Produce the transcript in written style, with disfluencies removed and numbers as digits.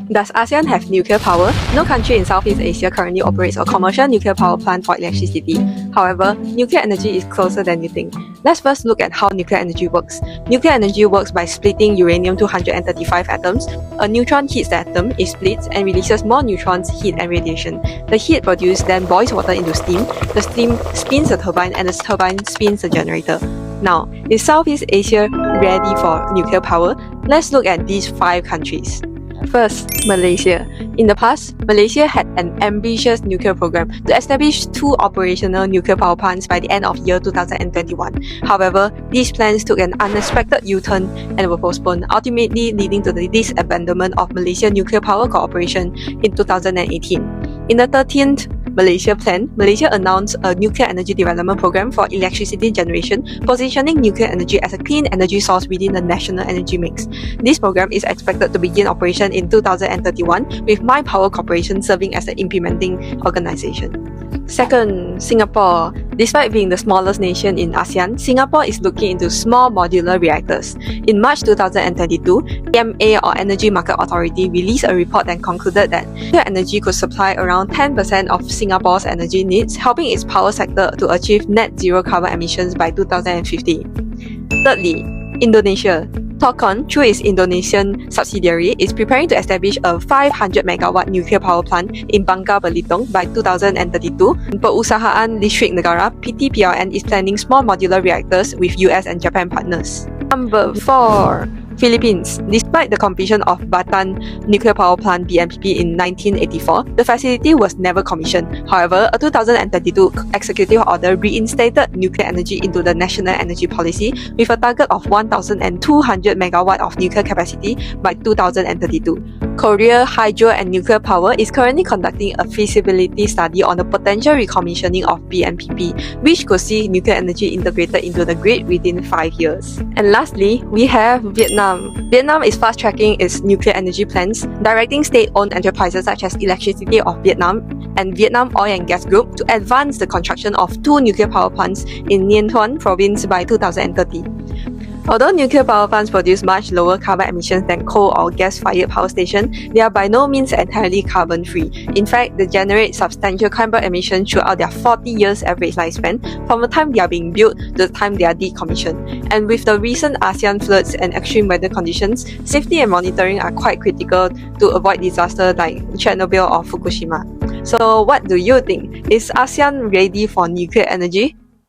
Does ASEAN have nuclear power? No country in Southeast Asia currently operates a commercial nuclear power plant for electricity. However, nuclear energy is closer than you think. Let's first look at how nuclear energy works. Nuclear energy works by splitting uranium to 135 atoms. A neutron hits the atom, it splits, and releases more neutrons, heat, and radiation. The heat produced then boils water into steam. The steam spins the turbine, and the turbine spins the generator. Now, is Southeast Asia ready for nuclear power? Let's look at these 5 countries. First, Malaysia. In the past, Malaysia had an ambitious nuclear program to establish 2 operational nuclear power plants by the end of year 2021. However, these plans took an unexpected U-turn and were postponed, ultimately leading to the disabandonment of Malaysia Nuclear Power Corporation in 2018. In the 13th Malaysia Plan, Malaysia announced a nuclear energy development program for electricity generation, positioning nuclear energy as a clean energy source within the national energy mix. This program is expected to begin operation in 2031, with My Power Corporation serving as the implementing organisation. Second, Singapore. Despite being the smallest nation in ASEAN, Singapore is looking into small modular reactors. In March 2022, EMA or Energy Market Authority released a report that concluded that nuclear energy could supply around 10% of Singapore's energy needs, helping its power sector to achieve net zero carbon emissions by 2050. Thirdly, Indonesia. Tokon, through its Indonesian subsidiary, is preparing to establish a 500 megawatt nuclear power plant in Bangka Belitung by 2032. Perusahaan Listrik Negara (PTPLN) is planning small modular reactors with US and Japan partners. Number 4. Philippines. Despite the completion of Batan Nuclear Power Plant (BNPP) in 1984, the facility was never commissioned. However, a 2022 executive order reinstated nuclear energy into the national energy policy with a target of 1,200 megawatt of nuclear capacity by 2032. Korea Hydro and Nuclear Power is currently conducting a feasibility study on the potential recommissioning of BNPP, which could see nuclear energy integrated into the grid within 5 years. And lastly, we have Vietnam. Vietnam is fast-tracking its nuclear energy plans, directing state-owned enterprises such as Electricity of Vietnam and Vietnam Oil and Gas Group to advance the construction of 2 nuclear power plants in Nhân Thuan province by 2030. Although nuclear power plants produce much lower carbon emissions than coal or gas-fired power stations, they are by no means entirely carbon-free. In fact, they generate substantial carbon emissions throughout their 40 years average lifespan, from the time they are being built to the time they are decommissioned. And with the recent ASEAN floods and extreme weather conditions, safety and monitoring are quite critical to avoid disasters like Chernobyl or Fukushima. So what do you think? Is ASEAN ready for nuclear energy?